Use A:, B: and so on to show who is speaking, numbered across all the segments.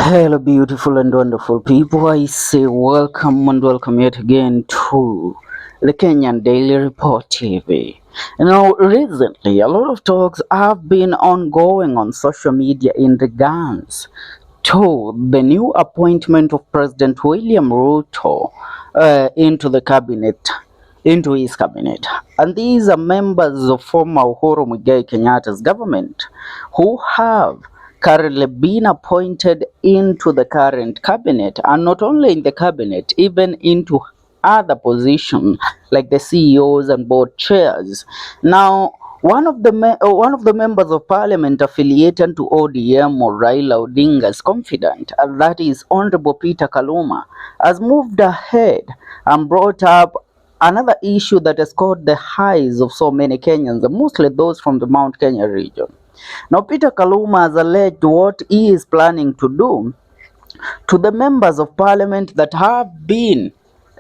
A: Hello, beautiful and wonderful people. I say welcome and welcome yet again to the Kenyan Daily Report TV. Recently, a lot of talks have been ongoing on social media in regards to the new appointment of President William Ruto into his cabinet. And these are members of former Kenyatta's government who have currently been appointed into the current cabinet, and not only in the cabinet, even into other positions like the CEOs and board chairs. Now, one of the members of parliament affiliated to ODM or Raila Odingas confident, and that is Honorable Peter Kaluma, has moved ahead and brought up another issue that has caught the eyes of so many Kenyans, mostly those from the Mount Kenya region. Now, Peter Kaluma has alleged what he is planning to do to the members of parliament that have been,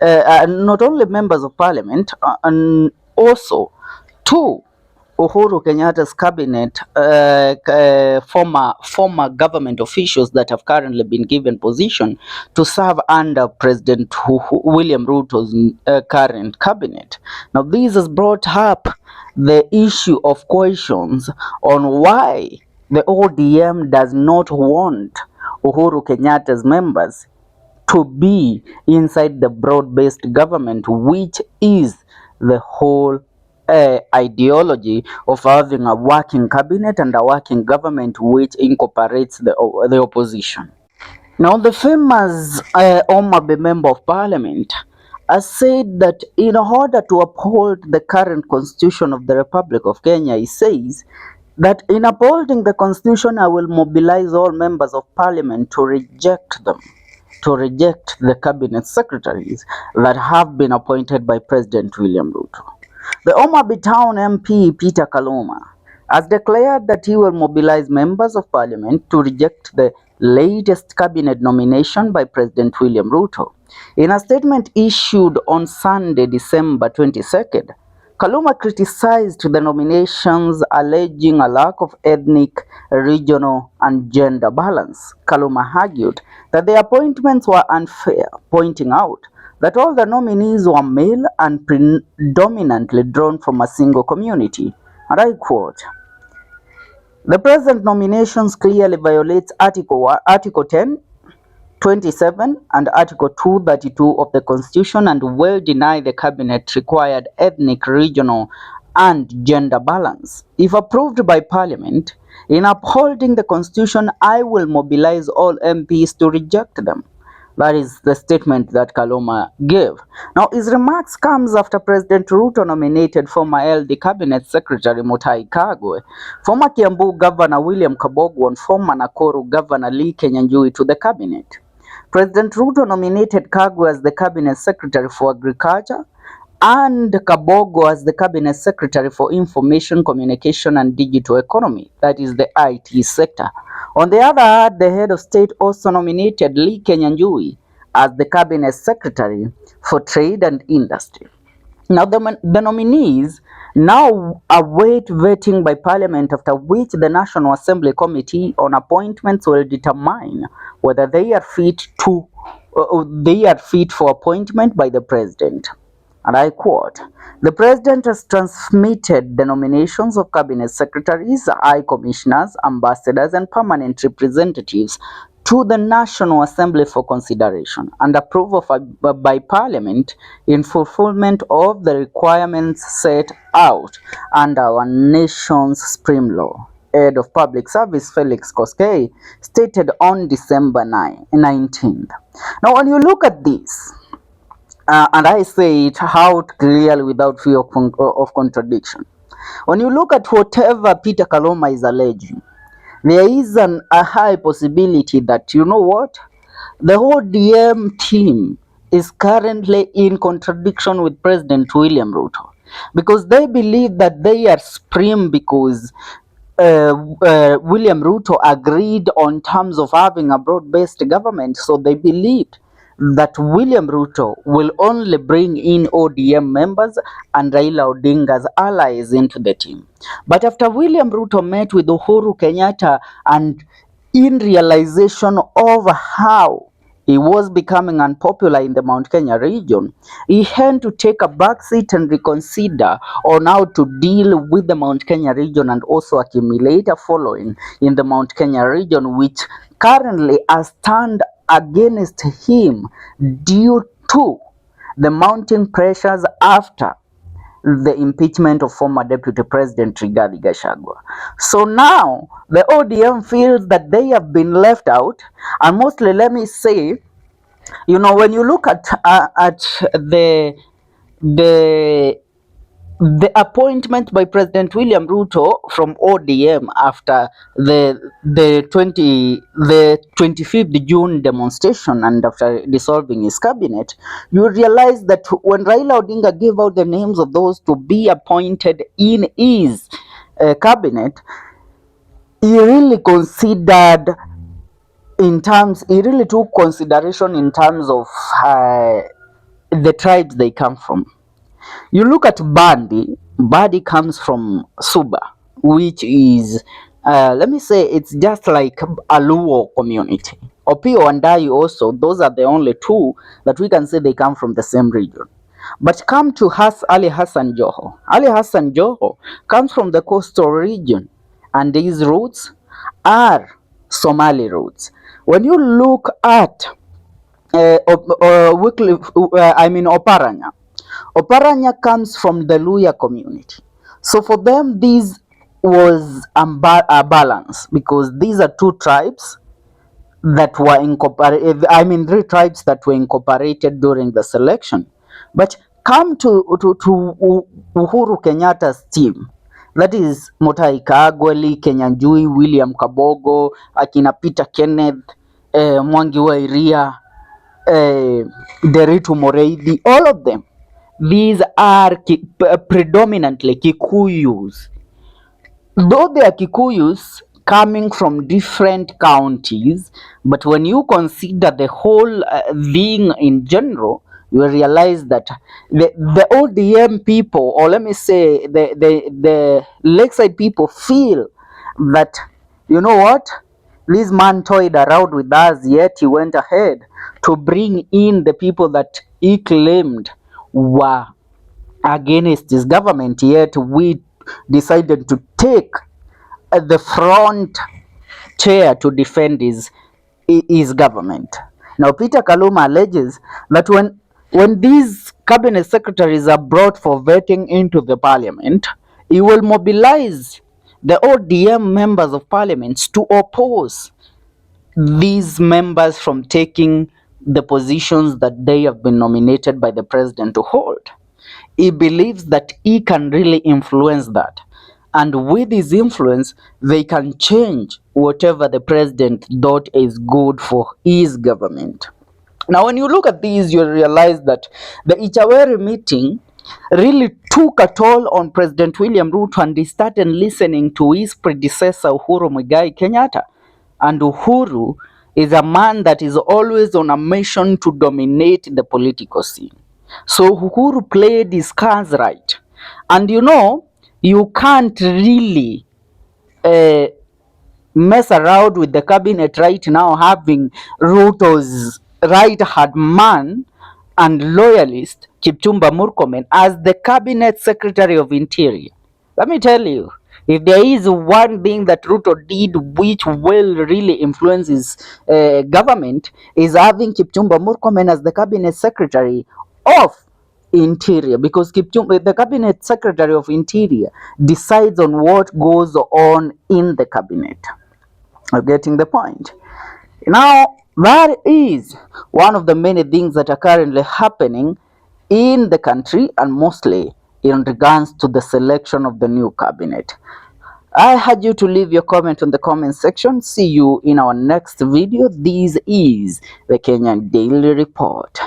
A: not only members of parliament, and also to Uhuru Kenyatta's cabinet, former government officials that have currently been given position to serve under President William Ruto's current cabinet. Now, this has brought up the issue of questions on why the ODM does not want Uhuru Kenyatta's members to be inside the broad-based government, which is the whole ideology of having a working cabinet and a working government which incorporates the opposition. Now, the famous Omabe member of parliament has said that in order to uphold the current constitution of the Republic of Kenya, he says that in upholding the constitution, I will mobilize all members of parliament to reject the cabinet secretaries that have been appointed by President William Ruto. The Omabi Town MP Peter Kaluma has declared that he will mobilize members of parliament to reject the latest cabinet nomination by President William Ruto. In a statement issued on Sunday, December 22nd, Kaluma criticized the nominations, alleging a lack of ethnic, regional, and gender balance. Kaluma argued that the appointments were unfair, pointing out that all the nominees were male and predominantly drawn from a single community. And I quote, "The present nominations clearly violates Article 10, 27 and Article 232 of the Constitution and will deny the cabinet required ethnic, regional, and gender balance. If approved by Parliament, in upholding the Constitution, I will mobilize all MPs to reject them." That is the statement that Kaluma gave. Now, his remarks comes after President Ruto nominated former LD Cabinet Secretary Mutahi Kagwe, former Kiambu Governor William Kabogo, and former Nakuru Governor Lee Kenyanjui to the cabinet. President Ruto nominated Kagwe as the Cabinet Secretary for Agriculture and Kabogo as the Cabinet Secretary for Information, Communication and Digital Economy, that is the IT sector. On the other hand, the head of state also nominated Lee Kenyanjui as the Cabinet Secretary for Trade and Industry. Now, the nominees now await vetting by Parliament, after which the National Assembly Committee on Appointments will determine whether they are fit for appointment by the President. And I quote, "The President has transmitted the nominations of Cabinet Secretaries, High Commissioners, Ambassadors, and Permanent Representatives to the National Assembly for consideration and approval by Parliament in fulfillment of the requirements set out under our nation's supreme law," Head of Public Service Felix Koskei stated on December 19th. Now, when you look at this, and I say it out clearly without fear of contradiction, when you look at whatever Peter Kaluma is alleging, there is a high possibility that, you know what, the ODM team is currently in contradiction with President William Ruto, because they believe that they are supreme because William Ruto agreed on terms of having a broad-based government, so they believed that William Ruto will only bring in ODM members and Raila Odinga's allies into the team. But after William Ruto met with Uhuru Kenyatta and in realization of how he was becoming unpopular in the Mount Kenya region, he had to take a backseat and reconsider on how to deal with the Mount Kenya region and also accumulate a following in the Mount Kenya region, which currently has turned against him due to the mounting pressures after the impeachment of former Deputy President Rigathi Gachagua. So now the ODM feels that they have been left out, and mostly, let me say, when you look at the the appointment by President William Ruto from ODM after the 25th June demonstration and after dissolving his cabinet, you realize that when Raila Odinga gave out the names of those to be appointed in his cabinet, he really he really took consideration in terms of the tribes they come from. You look at Bandi. Bandi comes from Suba, which is, let me say, it's just like a Luo community. Opio and Dai also, those are the only two that we can say they come from the same region. But come to Ali Hassan Joho. Ali Hassan Joho comes from the coastal region, and his roots are Somali roots. When you look at Oparanya, Oparanya comes from the Luya community. So for them, this was a balance, because these are two tribes that were incorporated. Three tribes that were incorporated during the selection. But come to Uhuru Kenyatta's team. That is Mutahi Kagwali, Kenyanjui, William Kabogo, akina Peter Kenneth, Mwangi wa Iria, Deritu Moreidi, all of them. These are predominantly Kikuyus. Though they are Kikuyus coming from different counties, but when you consider the whole thing in general, you realize that the ODM people, or let me say the lakeside people, feel that, you know what, this man toyed around with us, yet he went ahead to bring in the people that he claimed were against his government, yet we decided to take the front chair to defend his government. Now, Peter Kaluma alleges that when these cabinet secretaries are brought for vetting into the parliament, he will mobilize the ODM members of parliament to oppose these members from taking the positions that they have been nominated by the president to hold. He believes that he can really influence that. And with his influence, they can change whatever the president thought is good for his government. Now, when you look at these, you realize that the Ichaweri meeting really took a toll on President William Ruto, and he started listening to his predecessor, Uhuru Muigai Kenyatta. And Uhuru is a man that is always on a mission to dominate the political scene. So Uhuru played his cards right. And you can't really mess around with the cabinet right now, having Ruto's right-hand man and loyalist Kipchumba Murkomen as the cabinet secretary of interior. Let me tell you, if there is one thing that Ruto did which will really influence his government, is having Kipchumba Murkomen as the cabinet secretary of interior, because the cabinet secretary of interior decides on what goes on in the cabinet. You're getting the point. Now, that is one of the many things that are currently happening in the country, and mostly in regards to the selection of the new cabinet. I urge you to leave your comment on the comment section. See you in our next video. This is the Kenyan Daily Report.